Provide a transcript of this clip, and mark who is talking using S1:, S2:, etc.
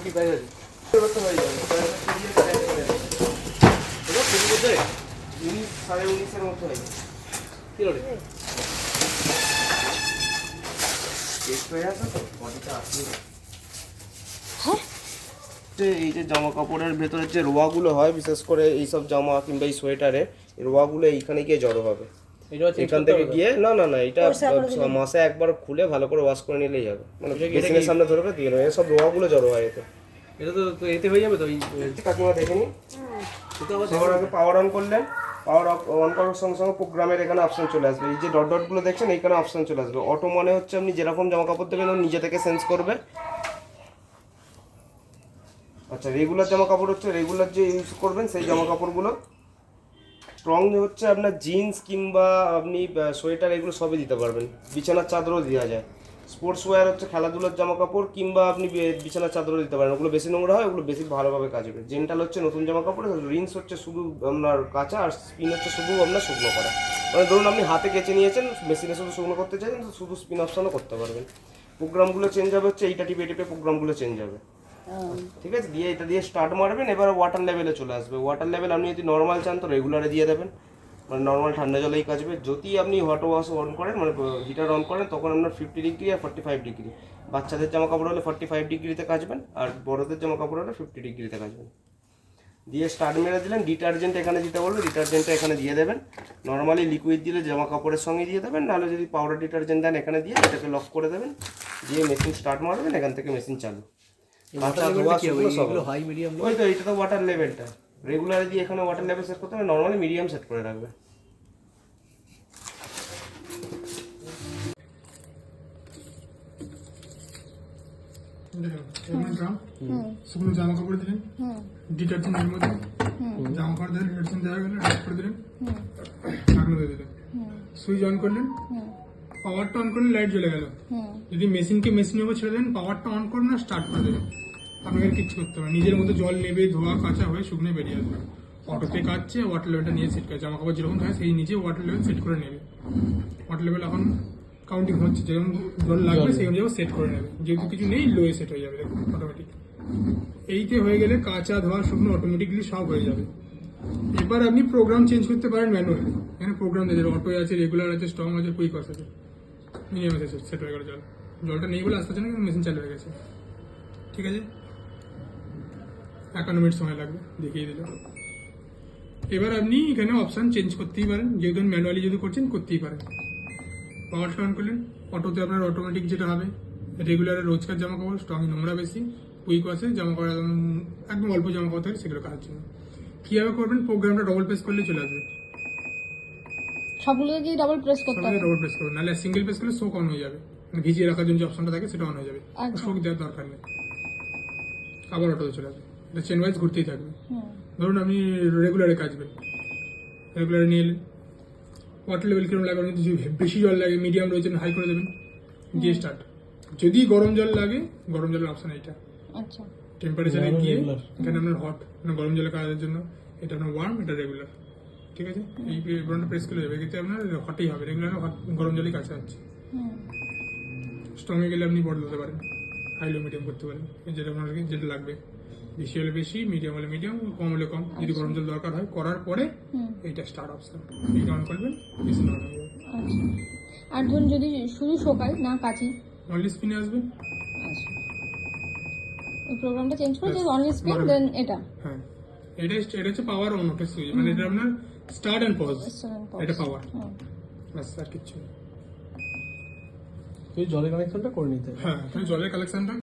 S1: কি পাই যাবে হয়ে যাবে 19-19.5 মতো হয়ে যাবে কি রে এই যে জামা কাপড়ের ভেতরে যে রোয়াগুলো হয় বিশেষ করে এইসব জামা কিংবা এই সোয়েটারে রোয়াগুলো এইখানে গিয়ে জড়ো হবে এখান থেকে গিয়ে না না না এটা মাসে একবার খুলে ভালো করে ওয়াশ করে নিলেই যাবে মানে মেশিনের সামনে ধরবে দিয়ে নেবে এসব রোয়াগুলো জড়ো হয় এতে এটা তো এতে হয়ে যাবে তো কাকিমা দেখে নি সবার আগে পাওয়ার অন করলেন পাওয়ার অন করার সঙ্গে সঙ্গে প্রোগ্রামের এখানে অপশন চলে আসবে এই যে ডট ডটগুলো দেখছেন এইখানে অপশন চলে আসবে অটো মানে হচ্ছে আপনি যেরকম জামা কাপড় দেবেন ও নিজে থেকে সেন্স করবে আচ্ছা রেগুলার জামা কাপড় হচ্ছে রেগুলার যে ইউজ করবেন সেই জামা কাপড়গুলো স্ট্রং হচ্ছে আপনার জিন্স কিংবা আপনি সোয়েটার এগুলো সবই দিতে পারবেন বিছানার চাদরও দেওয়া যায় স্পোর্টস ওয়্যার হচ্ছে খেলাধুলার জামা কাপড় কিংবা আপনি বিছানার চাদরও দিতে পারেন ওগুলো বেশি নোংরা হয় ওগুলো বেশি ভালোভাবে কাচবে জেন্টাল হচ্ছে নতুন জামা কাপড় রিন্স হচ্ছে শুধু আপনার কাঁচা আর স্পিন হচ্ছে শুধু আপনার শুকনো করা মানে ধরুন আপনি হাতে কেচে নিয়েছেন মেশিনে শুধু শুকনো করতে চাইছেন তো শুধু স্পিন অপশনও করতে পারবেন প্রোগ্রামগুলো চেঞ্জ হবে হচ্ছে এইটা টিপে টিপে প্রোগ্রামগুলো চেঞ্জ হবে ঠিক আছে দিয়ে এটা দিয়ে স্টার্ট মারবেন এবার ওয়াটার লেভেলে চলে আসবে ওয়াটার লেভেল আপনি যদি নর্মাল চান তো রেগুলারে দিয়ে দেবেন মানে নর্মাল ঠান্ডা জলেই কাচবে যদি আপনি হট ওয়াশ অন করেন মানে হিটার অন করেন তখন আপনার 50 ডিগ্রি আর 45 ডিগ্রি বাচ্চাদের জামা কাপড় হলে 45 ডিগ্রিতে কাচবেন আর বড়দের জামা কাপড় হলে 50 ডিগ্রিতে কাচবেন দিয়ে স্টার্ট মেরে দিলেন ডিটারজেন্ট এখানে দিতে বলবে ডিটারজেন্টটা এখানে দিয়ে দেবেন নর্মালি লিকুইড দিলে জামা কাপড়ের সঙ্গে দিয়ে দেবেন নাহলে যদি পাউডার ডিটারজেন্ট দেন এখানে দিয়ে এটাকে লক করে দেবেন দিয়ে মেশিন স্টার্ট মারবেন এখান থেকে মেশিন চালু ওই তো এটা তো ওয়াটার লেভেলটা রেগুলার দিয়ে এখানে ওয়াটার লেভেল সেট করতে হবে নর্মালি মিডিয়াম সেট করে রাখবে
S2: শুকনো জামা কাপড় দিলেন ডিটারজেন্ট এর মধ্যে জামা কাপড় দিলেন ডিটারজেন্ট দেওয়া গেল রব করে দিলেন ঢাকনা দিয়ে দিলেন সুইচ অন করলেন পাওয়ারটা অন করলে লাইট জ্বলে গেল যদি মেশিনকে মেশিনের উপর ছেড়ে দেন পাওয়ারটা অন করুন না স্টার্ট করে দেবেন আপনাকে কিচ্ছু করতে হবে নিজের মধ্যে জল নেবে ধোয়া কাঁচা হয়ে শুকনো বেরিয়ে আসবে অটোতে কাটছে ওয়াটার লেভেলটা নিয়ে সেট করে জামা কাপড় যেরকম থাকে সেই নিচে ওয়াটার লেভেল সেট করে নেবে ওয়াটার লেভেল এখন কাউন্টিং হচ্ছে যেরকম জল লাগবে সেই অনুযায়ী সেট করে নেবে যেহেতু কিছু নেই লো সেট হয়ে যাবে অটোমেটিক এইতে হয়ে গেলে কাঁচা ধোয়া শুকনো অটোমেটিকলি সব হয়ে যাবে এবার আপনি প্রোগ্রাম চেঞ্জ করতে পারেন ম্যানুয়ালি এখানে প্রোগ্রাম দিয়ে অটো আছে রেগুলার আছে স্ট্রং আছে কুইক আছে মিডিয়াম আছে সেট হয়ে গেল জলটা নেই বলে আসতে না কিন্তু মেশিন চালু হয়ে গেছে ঠিক আছে 51 মিনিট সময় লাগবে দেখিয়ে দিল এবার আপনি এখানে অপশান চেঞ্জ করতেই পারেন যেহেতু ম্যানুয়ালি যদি করছেন করতেই পারেন পাওয়ারটা অন করলেন অটোতে আপনার অটোমেটিক যেটা হবে রেগুলারের রোজকার জামা কাপড় স্ট্রং নোংরা বেশি কুইক আছে জামা কাপড় একদম অল্প জামা কাপড় থাকে সেগুলো কাচার জন্য কীভাবে করবেন প্রোগ্রামটা ডবল প্রেস করলে চলে আসবে
S3: সবগুলো কি ডবল প্রেস করতে হবে
S2: ডবল প্রেস করবেন নাহলে সিঙ্গেল প্রেস করলে শোক অন হয়ে যাবে ভিজিয়ে রাখার জন্য যে অপশনটা থাকে সেটা অন হয়ে যাবে শোক দেওয়ার দরকার নেই আবার অটোতে চলে আসবে এটা চেন ওয়াইজ ঘুরতেই থাকবে ধরুন আপনি রেগুলারে কাচবেন রেগুলারে নিয়ে এলেন ওয়াটার লেভেল কিরকম লাগবে যদি বেশি জল লাগে মিডিয়াম রয়েছে হাই করে দেবেন দিয়ে স্টার্ট যদি গরম জল লাগে গরম জলের অপশন এইটা
S3: আচ্ছা
S2: টেম্পারেচারে গিয়ে এখানে আপনার হট মানে গরম জলে কাচার জন্য এটা আপনার ওয়ার্ম এটা রেগুলার ঠিক আছে এই বাটনটা প্রেস করে যাবে কিন্তু আপনার হটেই হবে রেগুলার হট গরম জলে কাচা হচ্ছে স্ট্রংয়ে গেলে আপনি বদলাতে পারেন হাই লো মিডিয়াম করতে পারেন যেটা আপনার যেটা লাগবে বেশি হলে বেশি মিডিয়াম হলে মিডিয়াম কম হলে কম যদি গরম জল দরকার হয় করার পরে এইটা স্টার্ট অপশন এইটা অন করবেন মেশিন অন হয়ে যাবে
S3: আর ধরুন যদি শুধু শোকাই না কাচি
S2: অনলি স্পিনে আসবে
S3: আচ্ছা এই প্রোগ্রামটা চেঞ্জ করে যদি অনলি স্পিন দেন এটা
S2: হ্যাঁ এটা হচ্ছে পাওয়ার অন অফ সুইচ মানে এটা আপনার স্টার্ট এন্ড পজ এটা পাওয়ার বাস আর কিছু
S1: এই জলের কানেকশনটা করে নিতে
S2: হ্যাঁ জলের কালেকশনটা